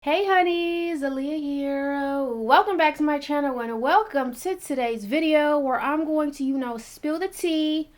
Hey honeys, Aaliyah here. Welcome back to my channel and welcome to today's video where I'm going to, spill the tea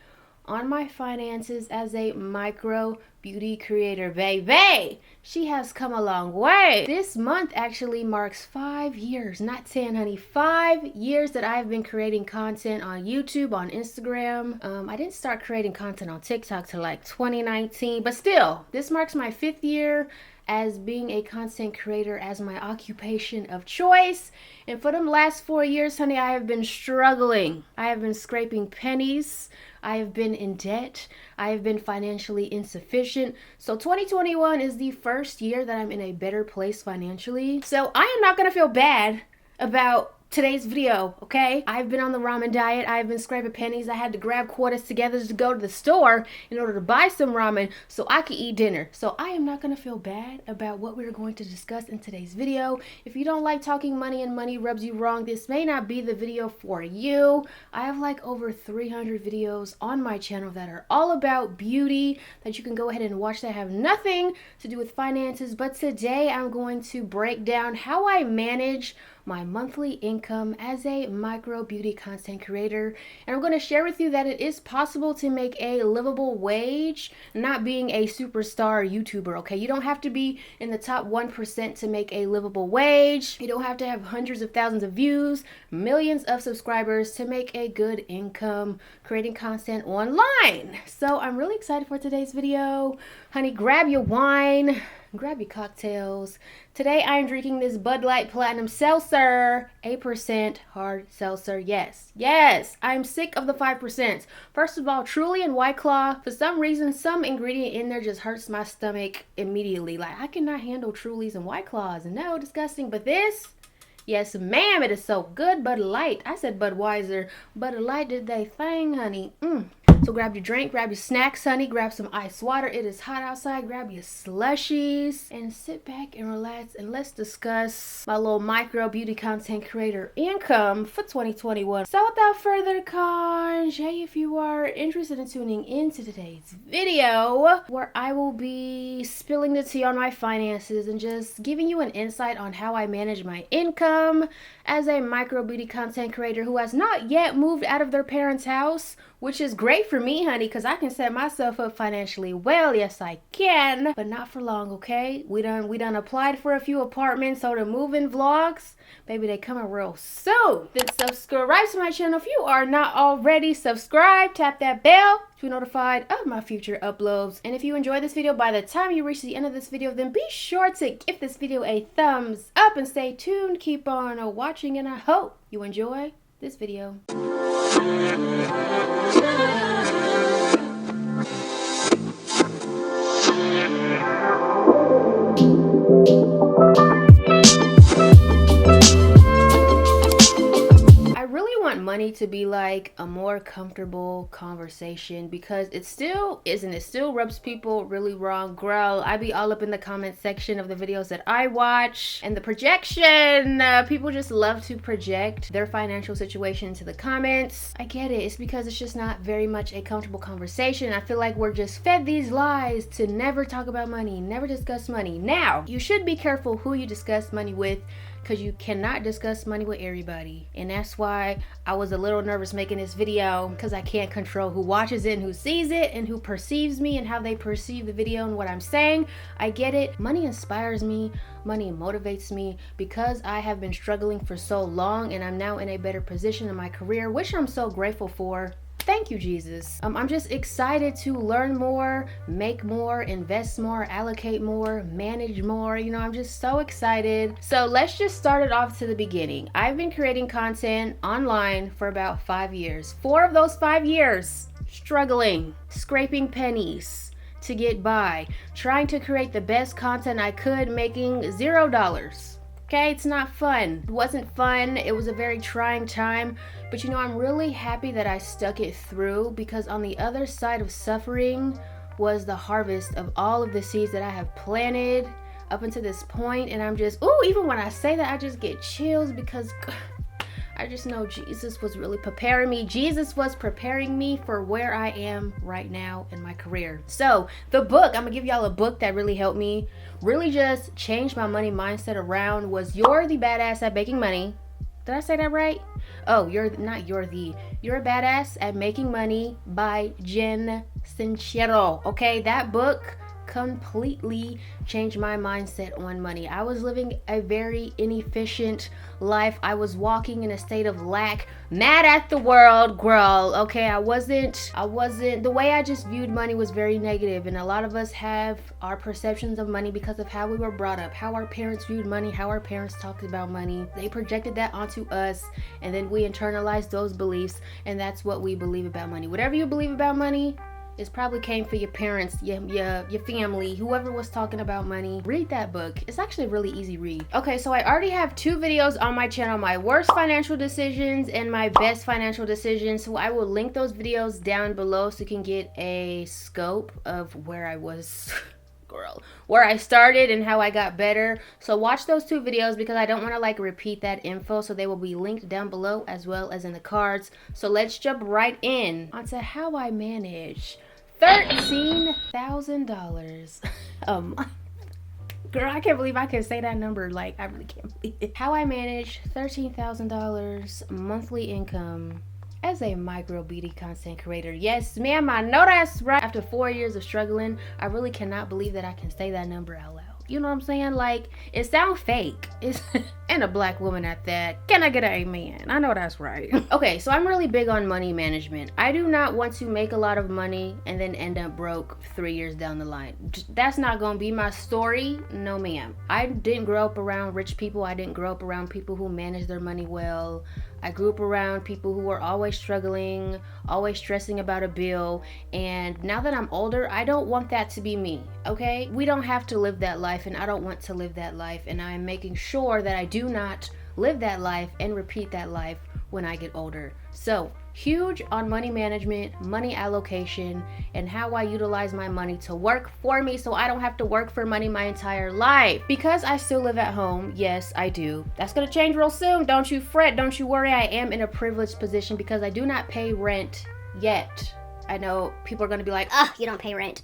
on my finances as a micro beauty creator. Baby, she has come a long way. This month actually marks 5 years, not 10, honey. 5 years that I've been creating content on YouTube, on Instagram. I didn't start creating content on TikTok till like 2019, but still, this marks my 5th year as being a content creator as my occupation of choice. And for them last 4 years, honey, I have been struggling. I have been scraping pennies. I have been in debt. I have been financially insufficient. So 2021 is the first year that I'm in a better place financially. So I am not gonna feel bad about today's video, okay? I've been on the ramen diet. I've been scraping pennies. I had to grab quarters together to go to the store in order to buy some ramen so I could eat dinner. So I am not gonna feel bad about what we're going to discuss in today's video. If you don't like talking money and money rubs you wrong, this may not be the video for you. I have like over 300 videos on my channel that are all about beauty that you can go ahead and watch that have nothing to do with finances. But today I'm going to break down how I manage my monthly income as a micro beauty content creator, and I'm going to share with you that it is possible to make a livable wage not being a superstar YouTuber. Okay, you don't have to be in the top 1% to make a livable wage. You don't have to have hundreds of thousands of views, millions of subscribers to make a good income creating content online. So I'm really excited for today's video. Honey, grab your wine, grab your cocktails. Today I'm drinking this Bud Light Platinum Seltzer, 8% hard seltzer. Yes, I'm sick of the 5%. First of all, Truly and White Claw, for some reason, some ingredient in there just hurts my stomach immediately. Like, I cannot handle Trulies and White Claws. No, disgusting. But this, yes ma'am, it is so good. Bud Light, I said Budweiser. Bud Light did they thing, honey. So grab your drink, grab your snacks, honey, grab some ice water. It is hot outside. Grab your slushies and sit back and relax, and let's discuss my little micro beauty content creator income for 2021. So without further ado, if you are interested in tuning into today's video where I will be spilling the tea on my finances and just giving you an insight on how I manage my income as a micro beauty content creator who has not yet moved out of their parents' house, which is great for me, honey, because I can set myself up financially well. Yes, I can, but not for long, okay? We done applied for a few apartments, so the move-in vlogs, baby, they coming real soon. Then subscribe to my channel if you are not already. Subscribe, tap that bell to be notified of my future uploads. And if you enjoy this video, by the time you reach the end of this video, then be sure to give this video a thumbs up and stay tuned. Keep on watching, and I hope you enjoy this video. Money to be like a more comfortable conversation, because it still isn't. It still rubs people really wrong. Girl, I be all up in the comment section of the videos that I watch, and the projection, people just love to project their financial situation into the comments. I get it. It's because it's just not very much a comfortable conversation. I feel like we're just fed these lies to never talk about money, never discuss money. Now, you should be careful who you discuss money with, because you cannot discuss money with everybody. And that's why I was a little nervous making this video, because I can't control who watches it and who sees it and who perceives me and how they perceive the video and what I'm saying. I get it. Money inspires me. Money motivates me, because I have been struggling for so long and I'm now in a better position in my career, which I'm so grateful for. Thank you, Jesus. I'm just excited to learn more, make more, invest more, allocate more, manage more. I'm just so excited. So let's just start it off to the beginning. I've been creating content online for about 5 years. 4 of those 5 years, struggling, scraping pennies to get by, trying to create the best content I could, making $0. Okay, it's not fun. It wasn't fun. It was a very trying time. But I'm really happy that I stuck it through, because on the other side of suffering was the harvest of all of the seeds that I have planted up until this point. And I'm just, even when I say that, I just get chills, because I just know Jesus was really preparing me. Jesus was preparing me for where I am right now in my career. So the book, I'm gonna give y'all a book that really helped me really just change my money mindset around was You're the Badass at Making Money. Did I say that right? Oh, You're a Badass at Making Money by Jen Sincero. Okay, that book completely changed my mindset on money. I was living a very inefficient life. I was walking in a state of lack, mad at the world, girl. Okay, I wasn't the way I just viewed money was very negative, and a lot of us have our perceptions of money because of how we were brought up, how our parents viewed money, how our parents talked about money. They projected that onto us, and then we internalized those beliefs, and that's what we believe about money. Whatever you believe about money, it probably came from your parents, your family, whoever was talking about money. Read that book. It's actually a really easy read. Okay, so I already have 2 videos on my channel, my worst financial decisions and my best financial decisions. So I will link those videos down below so you can get a scope of where I was, where I started and how I got better. So watch those 2 videos because I don't want to like repeat that info. So they will be linked down below as well as in the cards. So let's jump right in onto how I manage $13,000 a month. Girl, I can't believe I can say that number. Like, I really can't believe it. How I manage $13,000 monthly income as a micro beauty content creator. Yes, ma'am, I know that's right. After 4 years of struggling, I really cannot believe that I can say that number out loud. You know what I'm saying? Like, it sounds fake. It's and a black woman at that. Can I get an amen? I know that's right. Okay, so I'm really big on money management. I do not want to make a lot of money and then end up broke 3 years down the line. That's not gonna be my story. No, ma'am. I didn't grow up around rich people. I didn't grow up around people who manage their money well. I grew up around people who were always struggling, always stressing about a bill. And now that I'm older, I don't want that to be me, okay? We don't have to live that life, and I don't want to live that life. And I'm making sure that I do not live that life and repeat that life when I get older. So, huge on money management, money allocation, and how I utilize my money to work for me so I don't have to work for money my entire life. Because I still live at home, yes, I do. That's gonna change real soon. Don't you fret, don't you worry. I am in a privileged position because I do not pay rent yet. I know people are gonna be like, you don't pay rent.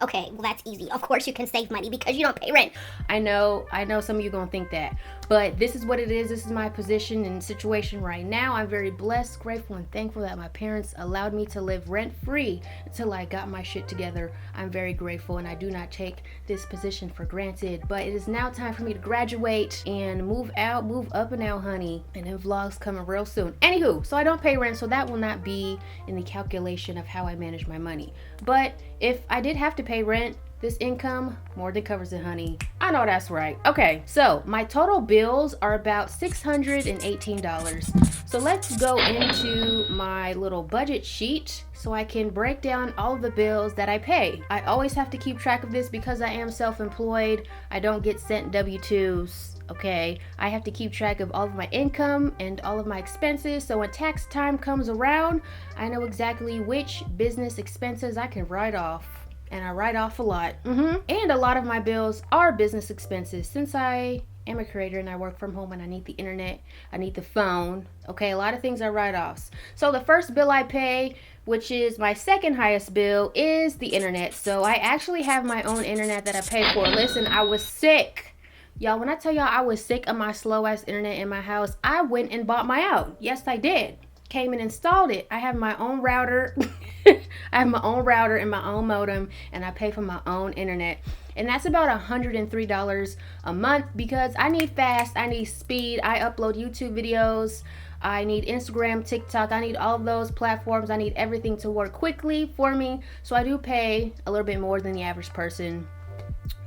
Okay, well that's easy. Of course you can save money because you don't pay rent. I know some of you gonna think that, but this is what it is. This is my position and situation right now. I'm very blessed, grateful, and thankful that my parents allowed me to live rent-free until I got my shit together. I'm very grateful, and I do not take this position for granted. But it is now time for me to graduate and move up and out, honey. And then vlogs coming real soon. Anywho, so I don't pay rent, so that will not be in the calculation of how I manage my money. But if I did have to pay rent, this income more than covers it, honey. I know that's right. Okay, so my total bills are about $618. So let's go into my little budget sheet so I can break down all of the bills that I pay. I always have to keep track of this because I am self-employed. I don't get sent W-2s. Okay, I have to keep track of all of my income and all of my expenses, so when tax time comes around, I know exactly which business expenses I can write off. And I write off a lot. And a lot of my bills are business expenses since I am a creator and I work from home and I need the internet, I need the phone. Okay, a lot of things are write-offs. So the first bill I pay, which is my second highest bill, is the internet. So I actually have my own internet that I pay for. Listen, I was sick. Y'all, when I tell y'all I was sick of my slow-ass internet in my house, I went and bought my own. Yes, I did. Came and installed it. I have my own router. I have my own router and my own modem, and I pay for my own internet. And that's about $103 a month because I need fast, I need speed, I upload YouTube videos, I need Instagram, TikTok, I need all of those platforms. I need everything to work quickly for me. So I do pay a little bit more than the average person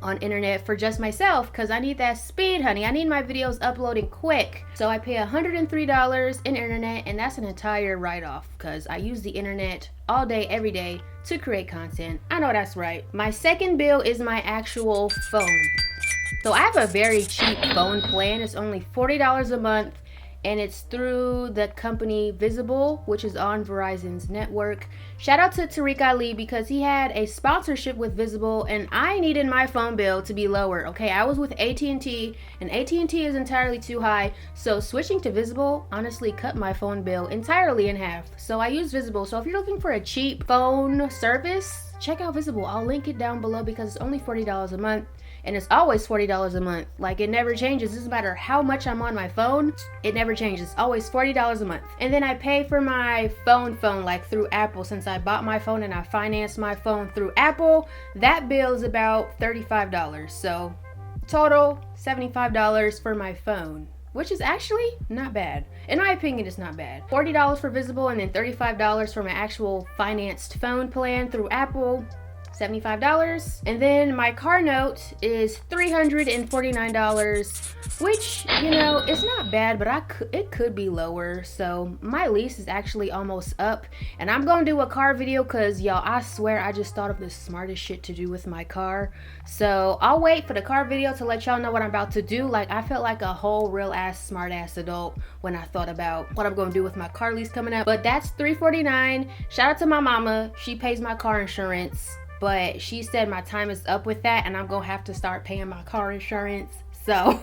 on internet for just myself because I need that speed, honey. I need my videos uploading quick. So I pay $103 in internet, and that's an entire write-off because I use the internet all day, every day to create content. I know that's right. My second bill is my actual phone. So I have a very cheap phone plan. It's only $40 a month, and it's through the company Visible, which is on Verizon's network. Shout out to Tariq Ali because he had a sponsorship with Visible, and I needed my phone bill to be lower. Okay, I was with AT&T, and AT&T is entirely too high, so switching to Visible honestly cut my phone bill entirely in half. So I use Visible. So if you're looking for a cheap phone service, check out Visible. I'll link it down below because it's only $40 a month. And it's always $40 a month. Like, it never changes. It doesn't matter how much I'm on my phone, it never changes. It's always $40 a month. And then I pay for my phone like through Apple. Since I bought my phone and I financed my phone through Apple, that bill is about $35. So total $75 for my phone, which is actually not bad. In my opinion, it's not bad. $40 for Visible and then $35 for my actual financed phone plan through Apple. $75. And then my car note is $349, which, you know, it's not bad, but it could be lower. So my lease is actually almost up, and I'm gonna do a car video because, y'all, I swear I just thought of the smartest shit to do with my car. So I'll wait for the car video to let y'all know what I'm about to do. Like, I felt like a whole real ass smart ass adult when I thought about what I'm gonna do with my car lease coming up. But that's $349. Shout out to my mama. She pays my car insurance, but she said my time is up with that and I'm gonna have to start paying my car insurance. So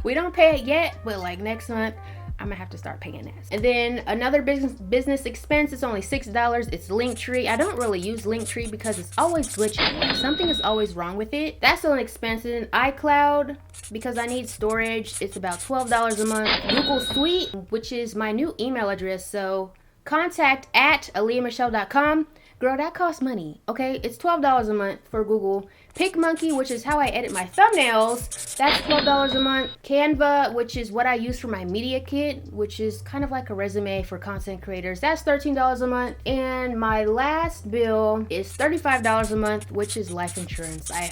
we don't pay it yet, but like next month I'm gonna have to start paying that. And then another business expense, it's only $6. It's Linktree. I don't really use Linktree because it's always glitching. Like, something is always wrong with it. That's still an expense. And iCloud, because I need storage, it's about $12 a month. Google Suite, which is my new email address, so contact at ahliyahmichelle.com. Girl, that costs money, okay? It's $12 a month for Google. PicMonkey, which is how I edit my thumbnails, that's $12 a month. Canva, which is what I use for my media kit, which is kind of like a resume for content creators, that's $13 a month. And my last bill is $35 a month, which is life insurance. I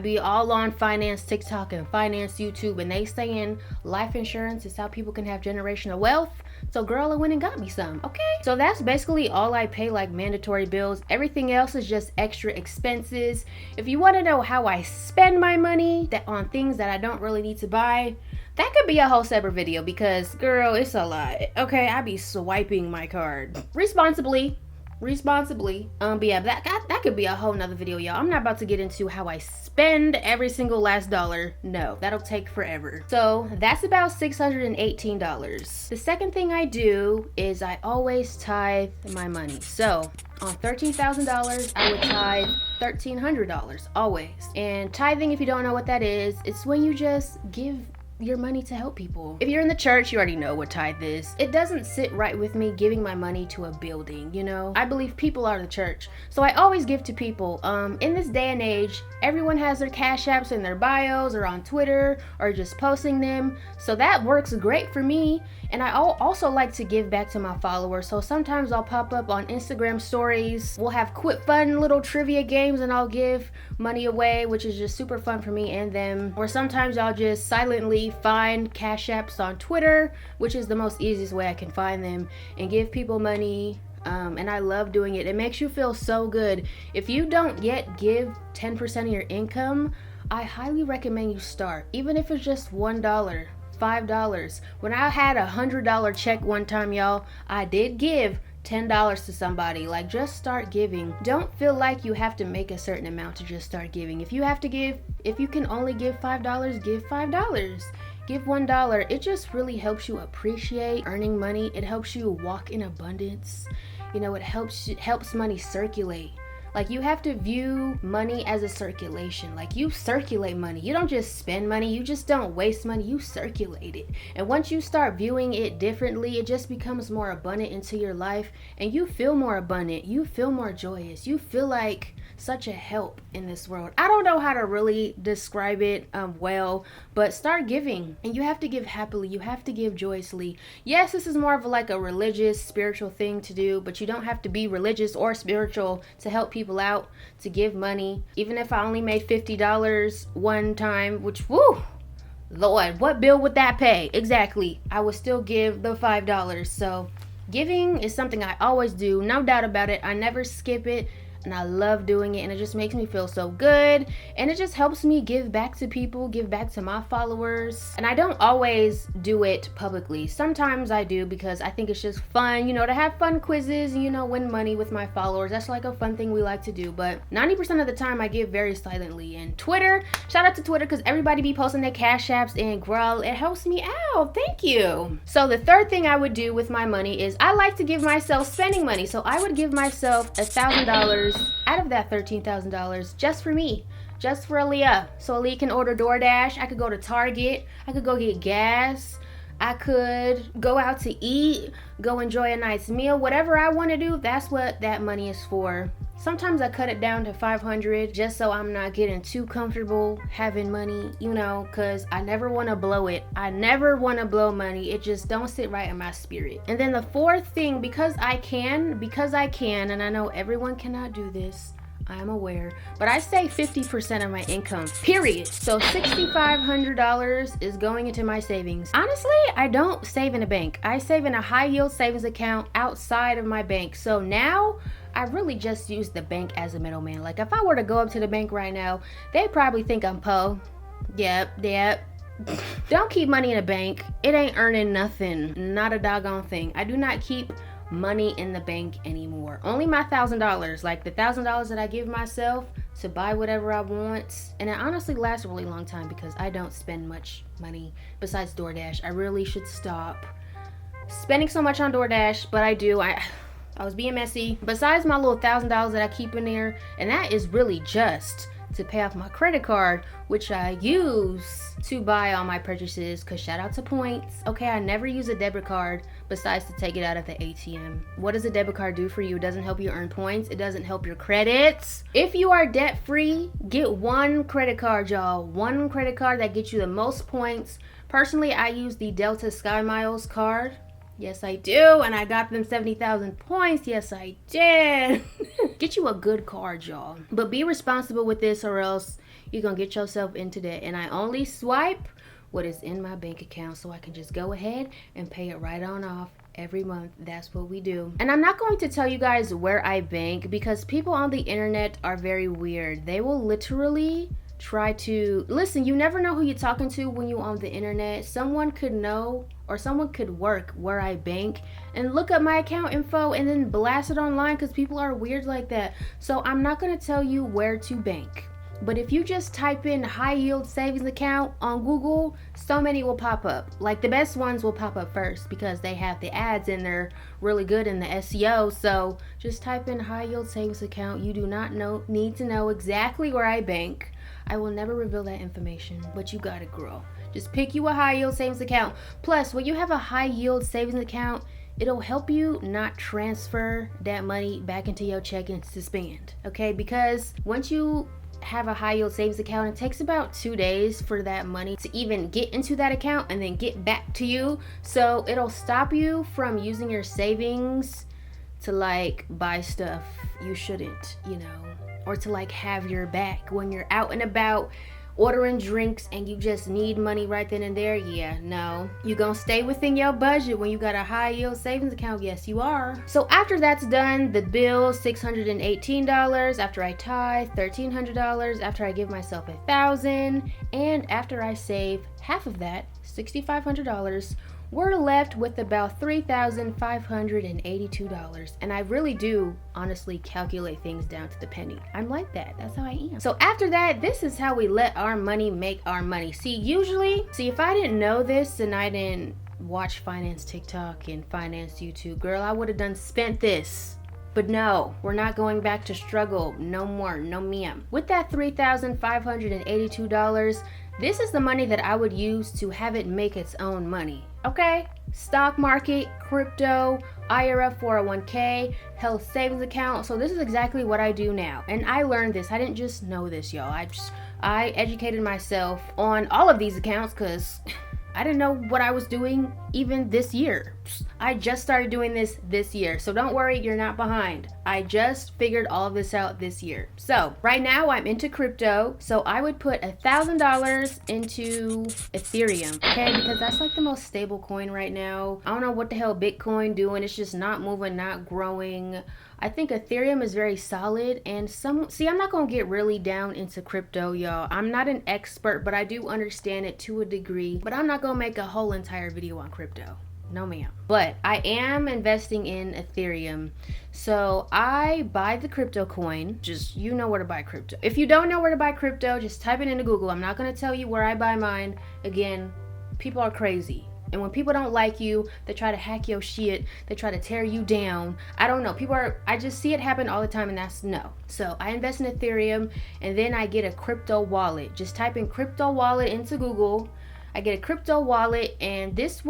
be all on finance TikTok and finance YouTube, and they saying life insurance is how people can have generational wealth. So girl, I went and got me some, okay? So that's basically all I pay, like mandatory bills. Everything else is just extra expenses. If you want to know how I spend my money on things that I don't really need to buy, that could be a whole separate video because, girl, it's a lot, okay? I be swiping my card responsibly. But yeah, that could be a whole nother video, y'all. I'm not about to get into how I spend every single last dollar. No, that'll take forever. So that's about $618. The second thing I do is I always tithe my money. So on $13,000, I would tithe $1,300, always. And tithing, if you don't know what that is, it's when you just give your money to help people. If you're in the church, you already know what tithe is. It doesn't sit right with me giving my money to a building, you know? I believe people are the church. So I always give to people. In this day and age, everyone has their cash apps in their bios or on Twitter or just posting them. So that works great for me. And I also like to give back to my followers. So sometimes I'll pop up on Instagram stories. We'll have fun little trivia games and I'll give money away, which is just super fun for me and them. Or sometimes I'll just silently find cash apps on Twitter, which is the most easiest way I can find them, and give people money. And I love doing it. It makes you feel so good. If you don't yet give 10% of your income, I highly recommend you start, even if it's just $1, $5. When I had a $100 check one time, y'all, I did give $10 to somebody. Like, just start giving. Don't feel like you have to make a certain amount to just start giving. If you can only give $5, give $5. Give $1. It just really helps you appreciate earning money. It helps you walk in abundance. You know, it helps money circulate. Like, you have to view money as a circulation. Like, you circulate money. You don't just spend money. You just don't waste money. You circulate it. And once you start viewing it differently, it just becomes more abundant into your life. And you feel more abundant. You feel more joyous. You feel like such a help in this world. I don't know how to really describe it well, but start giving. And you have to give happily. You have to give joyously. Yes, this is more of like a religious, spiritual thing to do, but you don't have to be religious or spiritual to help people out, to give money. Even if I only made $50 one time, which, woo, Lord, what bill would that pay? Exactly. I would still give the $5. So giving is something I always do, no doubt about it. I never skip it. and I love doing it, and it just makes me feel so good, and it just helps me give back to people, give back to my followers. And I don't always do it publicly. Sometimes I do because I think it's just fun, to have fun quizzes and, win money with my followers. That's like a fun thing we like to do. But 90% of the time I give very silently. And Twitter, shout out to Twitter, because everybody be posting their cash apps, and girl, it helps me out. Thank you. So the third thing I would do with my money is I like to give myself spending money. So I would give myself $1,000 out of that $13,000 just for me, just for Aaliyah. So Aaliyah can order DoorDash. I could go to Target. I could go get gas. I could go out to eat, go enjoy a nice meal. Whatever I want to do, that's what that money is for. Sometimes I cut it down to $500 just so I'm not getting too comfortable having money, because I never want to blow it. I never want to blow money. It just don't sit right in my spirit. And then the fourth thing, because I can, and I know everyone cannot do this, I am aware, but I say 50% of my income, period. So $6,500 is going into my savings. Honestly, I don't save in a bank. I save in a high yield savings account outside of my bank. So now I really just use the bank as a middleman. Like if I were to go up to the bank right now, they probably think I'm po. Yep. Don't keep money in a bank. It ain't earning nothing. Not a doggone thing. I do not keep money in the bank anymore. Only my $1,000, like the $1,000 that I give myself to buy whatever I want. And it honestly lasts a really long time because I don't spend much money besides DoorDash. I really should stop spending so much on DoorDash, but I do. I was being messy. Besides my little $1,000 that I keep in there, and that is really just to pay off my credit card, which I use to buy all my purchases, because shout out to points. Okay, I never use a debit card besides to take it out of the ATM. What does a debit card do for you? It doesn't help you earn points. It doesn't help your credits. If you are debt free, get one credit card, y'all. One credit card that gets you the most points. Personally, I use the Delta Sky Miles card. Yes, I do. And I got them 70,000 points. Yes, I did. Get you a good card, y'all. But be responsible with this, or else you're going to get yourself into debt. And I only swipe what is in my bank account, so I can just go ahead and pay it right on off every month. That's what we do. And I'm not going to tell you guys where I bank, because people on the internet are very weird. They will literally try to listen. You never know who you're talking to when you're on the internet. Someone could know, or someone could work where I bank and look up my account info and then blast it online, because people are weird like that. So I'm not going to tell you where to bank. But if you just type in high yield savings account on Google, so many will pop up. Like the best ones will pop up first because they have the ads and they're really good in the SEO. So just type in high yield savings account. You do not need to know exactly where I bank. I will never reveal that information, but you got it, girl. Just pick you a high yield savings account. Plus, when you have a high yield savings account, it'll help you not transfer that money back into your checking to spend. Okay? Because once you have a high yield savings account, it takes about 2 days for that money to even get into that account and then get back to you. So it'll stop you from using your savings to like buy stuff you shouldn't, or to like have your back when you're out and about ordering drinks and you just need money right then and there. Yeah, no. You gonna stay within your budget when you got a high yield savings account? Yes, you are. So after that's done, the bill, $618. After I tithe, $1,300. After I give myself $1,000, and after I save half of that, $6,500, we're left with about $3,582. And I really do honestly calculate things down to the penny. I'm like that. That's how I am. So after that, this is how we let our money make our money. See, if I didn't know this and I didn't watch finance TikTok and finance YouTube, girl, I would have spent this. But no, we're not going back to struggle. No more. No ma'am. With that $3,582, this is the money that I would use to have it make its own money. Okay? Stock market, crypto, IRA, 401k, health savings account. So this is exactly what I do now. And I learned this. I didn't just know this, y'all. I educated myself on all of these accounts because I didn't know what I was doing even this year. I just started doing this year. So don't worry, you're not behind. I just figured all of this out this year. So right now I'm into crypto. So I would put $1,000 into Ethereum, okay? Because that's like the most stable coin right now. I don't know what the hell Bitcoin doing. It's just not moving, not growing. I think Ethereum is very solid, and I'm not gonna get really down into crypto, y'all. I'm not an expert, but I do understand it to a degree. But I'm not gonna make a whole entire video on crypto. No ma'am. But I am investing in Ethereum. So I buy the crypto coin. Just, you know where to buy crypto. If you don't know where to buy crypto, just type it into Google. I'm not gonna tell you where I buy mine. Again, people are crazy. And when people don't like you, they try to hack your shit. They try to tear you down. I don't know. I just see it happen all the time, and that's no. So I invest in Ethereum, and then I get a crypto wallet. Just type in crypto wallet into Google. I get a crypto wallet, and this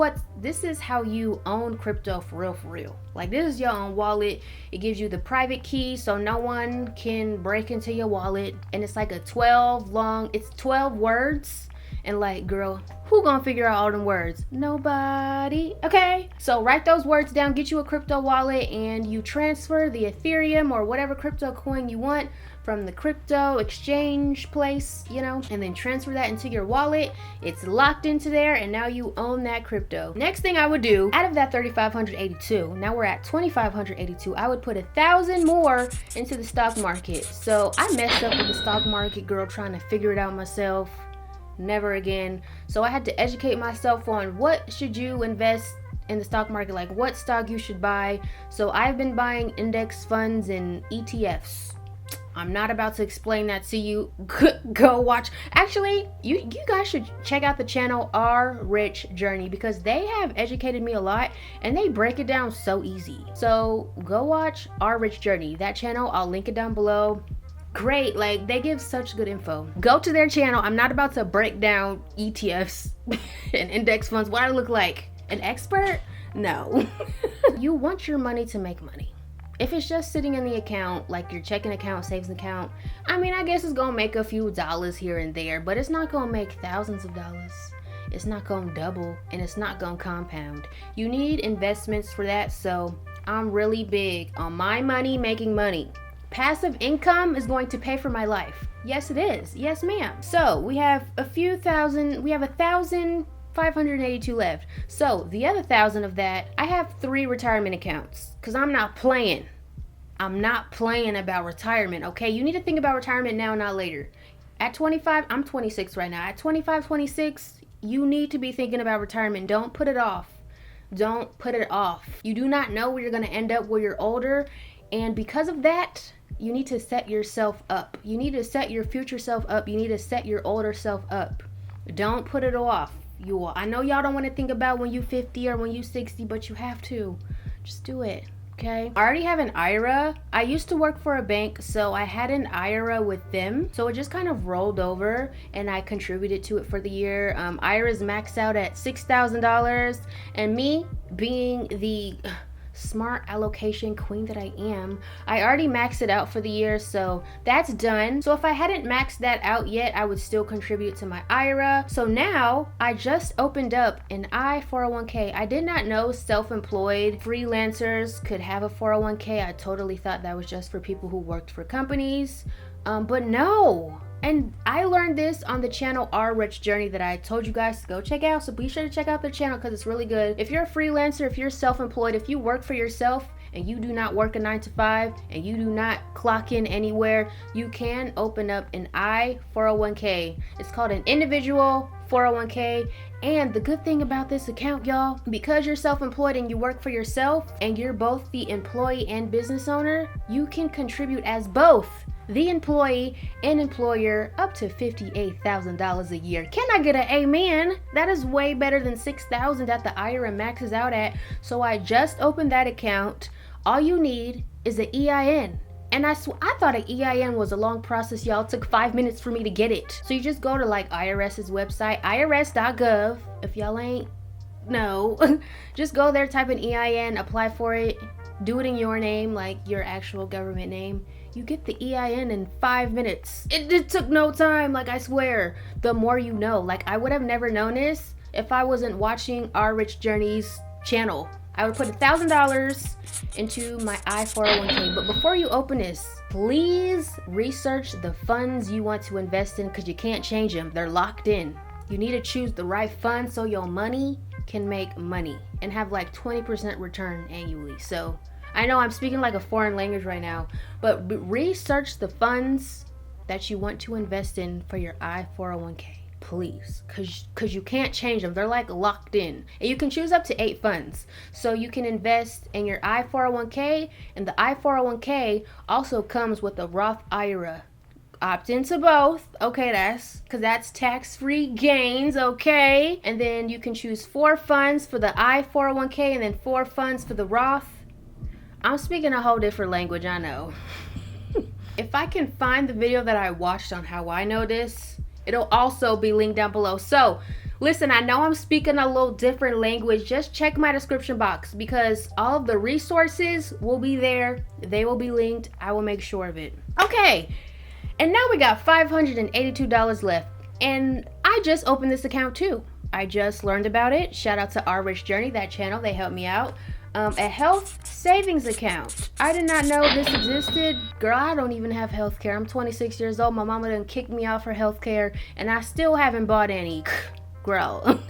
is how you own crypto for real. Like, this is your own wallet. It gives you the private key so no one can break into your wallet. And it's like 12 words. And like, girl, who gonna figure out all them words? Nobody. Okay, so write those words down, get you a crypto wallet, and you transfer the Ethereum or whatever crypto coin you want from the crypto exchange place, and then transfer that into your wallet. It's locked into there, and now you own that crypto. Next thing I would do, out of that 3,582, now we're at 2,582, I would put 1,000 more into the stock market. So I messed up with the stock market, girl, trying to figure it out myself. Never again. So I had to educate myself on what should you invest in the stock market, like what stock you should buy. So I've been buying index funds and ETFs. I'm not about to explain that to you. Go watch. Actually, you guys should check out the channel Our Rich Journey, because they have educated me a lot and they break it down so easy. So go watch Our Rich Journey. That channel, I'll link it down below. Great, like, they give such good info. Go to their channel. I'm not about to break down ETFs and index funds. What I look like, an expert? No. You want your money to make money. If it's just sitting in the account, like your checking account, savings account, I guess it's gonna make a few dollars here and there, but it's not gonna make thousands of dollars. It's not gonna double, and it's not gonna compound. You need investments for that, so I'm really big on my money making money. Passive income is going to pay for my life. Yes, it is. Yes, ma'am. So we have 1,582 left. So the other 1,000 of that, I have 3 retirement accounts, because I'm not playing. I'm not playing about retirement, okay? You need to think about retirement now, not later. At 25, I'm 26 right now. At 25, 26, you need to be thinking about retirement. Don't put it off. Don't put it off. You do not know where you're going to end up when you're older. And because of that, you need to set yourself up. You need to set your future self up. You need to set your older self up. Don't put it off. I know y'all don't want to think about when you 50 or when you 60, but you have to. Just do it, okay? I already have an IRA. I used to work for a bank, so I had an IRA with them. So it just kind of rolled over, and I contributed to it for the year. IRA's maxed out at $6,000, and me being the smart allocation queen that I am, I already maxed it out for the year, so that's done. So if I hadn't maxed that out yet, I would still contribute to my IRA. So now I just opened up an I-401k. I did not know self-employed freelancers could have a 401k. I totally thought that was just for people who worked for companies, but no. And I learned this on the channel Our Rich Journey that I told you guys to go check out. So be sure to check out their channel, because it's really good. If you're a freelancer, if you're self-employed, if you work for yourself and you do not work a 9-to-5 and you do not clock in anywhere, you can open up an I-401k. It's called an individual 401k. And the good thing about this account, y'all, because you're self-employed and you work for yourself and you're both the employee and business owner, you can contribute as both the employee and employer up to $58,000 a year. Can I get an amen? That is way better than $6,000 that the IRA maxes out at. So I just opened that account. All you need is an EIN. And I thought an EIN was a long process, y'all. It took 5 minutes for me to get it. So you just go to like IRS's website, irs.gov. If y'all ain't know, just go there, type in EIN, apply for it, do it in your name, like your actual government name. You get the EIN in 5 minutes. It took no time, like I swear. The more you know. Like, I would have never known this if I wasn't watching Our Rich Journey's channel. I would put $1,000 into my I-401k. But before you open this, please research the funds you want to invest in, because you can't change them. They're locked in. You need to choose the right fund so your money can make money and have like 20% return annually. So I know I'm speaking like a foreign language right now, but research the funds that you want to invest in for your I-401k. Please, because you can't change them. They're like locked in, and you can choose up to 8 funds. So you can invest in your I-401k, and the I-401k also comes with a Roth IRA. Opt into both. Okay, that's tax-free gains. Okay, and then you can choose 4 funds for the I-401k and then 4 funds for the Roth. I'm speaking a whole different language, I know. If I can find the video that I watched on how I know this, it'll also be linked down below. So listen, I know I'm speaking a little different language. Just check my description box, because all of the resources will be there. They will be linked. I will make sure of it. Okay, and now we got $582 left. And I just opened this account too. I just learned about it. Shout out to Our Rich Journey, that channel. They helped me out. A health savings account. I did not know this existed. Girl, I don't even have health care. I'm 26 years old. My mama done kicked me off her health care, and I still haven't bought any. Girl.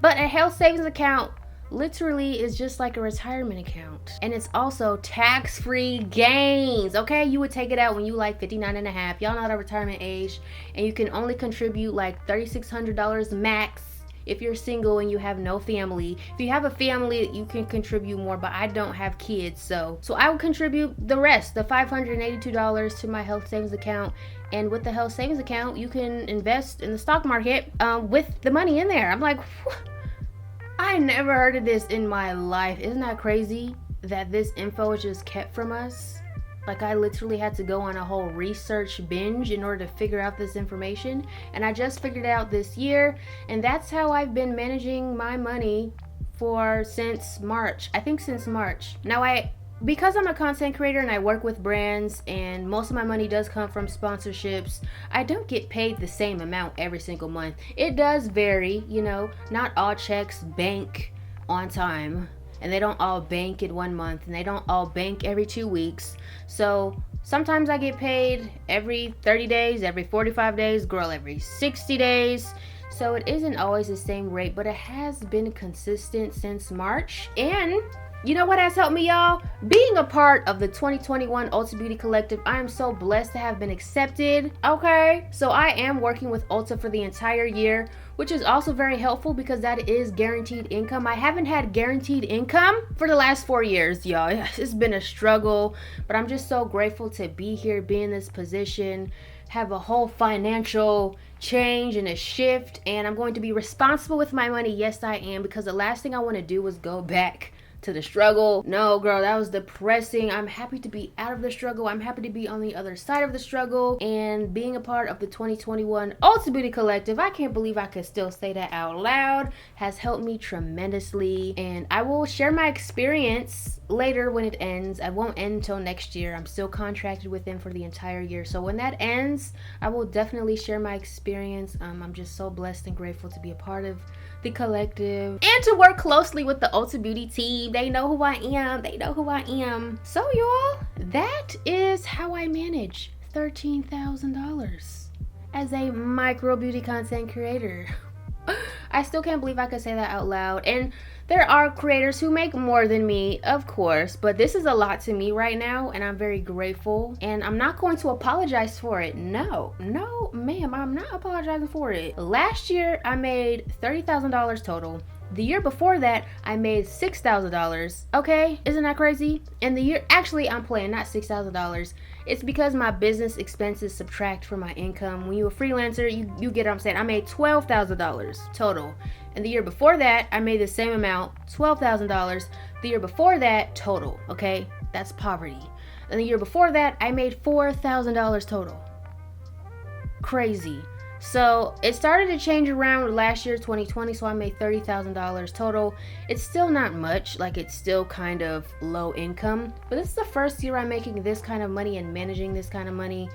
But a health savings account literally is just like a retirement account, and it's also tax-free gains. Okay, you would take it out when you like 59 and a half. Y'all know the retirement age, and you can only contribute like $3,600 max if you're single and you have no family. If you have a family, you can contribute more, but I don't have kids, so I will contribute the rest, the $582, to my health savings account. And with the health savings account, you can invest in the stock market with the money in there. I'm like, I never heard of this in my life. Isn't that crazy that this info is just kept from us? Like, I literally had to go on a whole research binge in order to figure out this information, and I just figured it out this year, and that's how I've been managing my money since March. I think since March. Now, because I'm a content creator and I work with brands, and most of my money does come from sponsorships, I don't get paid the same amount every single month. It does vary, you know, not all checks bank on time, and they don't all bank in 1 month, and they don't all bank every 2 weeks. So sometimes I get paid every 30 days, every 45 days, girl, every 60 days. So it isn't always the same rate, but it has been consistent since March. And you know what has helped me, y'all? Being a part of the 2021 Ulta Beauty Collective. I am so blessed to have been accepted. Okay, so I am working with Ulta for the entire year, which is also very helpful because that is guaranteed income. I haven't had guaranteed income for the last 4 years, y'all. It's been a struggle, but I'm just so grateful to be here, be in this position, have a whole financial change and a shift, and I'm going to be responsible with my money. Yes, I am, because the last thing I want to do is go back to the struggle. No, girl, that was depressing. I'm happy to be out of the struggle. I'm happy to be on the other side of the struggle, and being a part of the 2021 Ulta Beauty Collective, I can't believe I could still say that out loud, has helped me tremendously. And I will share my experience later when it ends. I won't end until next year. I'm still contracted with them for the entire year, so when that ends, I will definitely share my experience. I'm just so blessed and grateful to be a part of the collective and to work closely with the Ulta Beauty team. They know who I am. They know who I am. So y'all, that is how I manage $13,000 as a micro beauty content creator. I still can't believe I could say that out loud. And there are creators who make more than me, of course, but this is a lot to me right now, and I'm very grateful, and I'm not going to apologize for it. No, ma'am, I'm not apologizing for it. Last year, I made $30,000 total. The year before that, I made $6,000. Okay, isn't that crazy? And the year, actually, I'm playing, not $6,000. It's because my business expenses subtract from my income. When you're a freelancer, you get what I'm saying. I made $12,000 total. And the year before that, I made the same amount, $12,000. The year before that, total, okay? That's poverty. And the year before that, I made $4,000 total. Crazy. So it started to change around last year, 2020, so I made $30,000 total. It's still not much, like it's still kind of low income, but this is the first year I'm making this kind of money and managing this kind of money.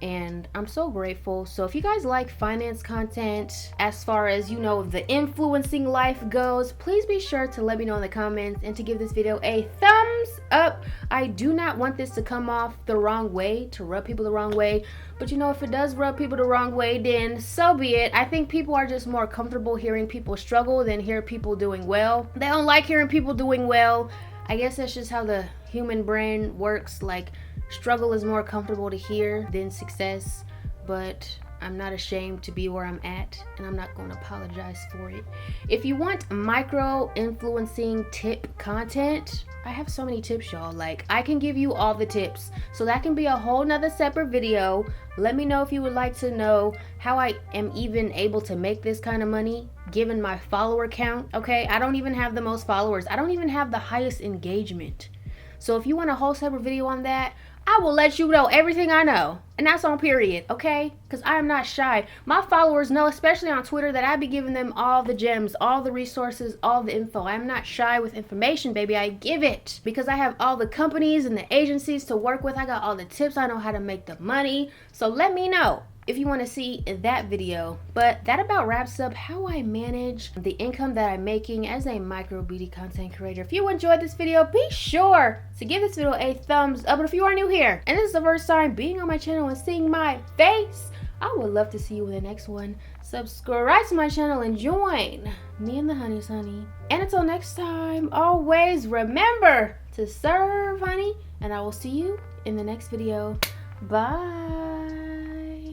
and I'm so grateful. So if you guys like finance content as far as, you know, the influencing life goes, please be sure to let me know in the comments and to give this video a thumbs up. I do not want this to come off the wrong way, to rub people the wrong way, but you know, if it does rub people the wrong way, then so be it. I think people are just more comfortable hearing people struggle than hear people doing well. They don't like hearing people doing well. I guess that's just how the human brain works. Like, struggle is more comfortable to hear than success, but I'm not ashamed to be where I'm at, and I'm not going to apologize for it. If you want micro influencing tip content, I have so many tips, y'all. Like, I can give you all the tips, so that can be a whole nother separate video. Let me know if you would like to know how I am even able to make this kind of money given my follower count. Okay, I don't even have the most followers. I don't even have the highest engagement. So if you want a whole separate video on that, I will let you know everything I know. And that's on period, okay? Because I am not shy. My followers know, especially on Twitter, that I be giving them all the gems, all the resources, all the info. I'm not shy with information, baby. I give it. Because I have all the companies and the agencies to work with. I got all the tips. I know how to make the money. So let me know if you want to see that video. But that about wraps up how I manage the income that I'm making as a micro beauty content creator. If you enjoyed this video, be sure to give this video a thumbs up. But if you are new here and this is the first time being on my channel and seeing my face, I would love to see you in the next one. Subscribe to my channel and join me and the honeys, honey. And until next time, always remember to serve, honey, and I will see you in the next video. Bye.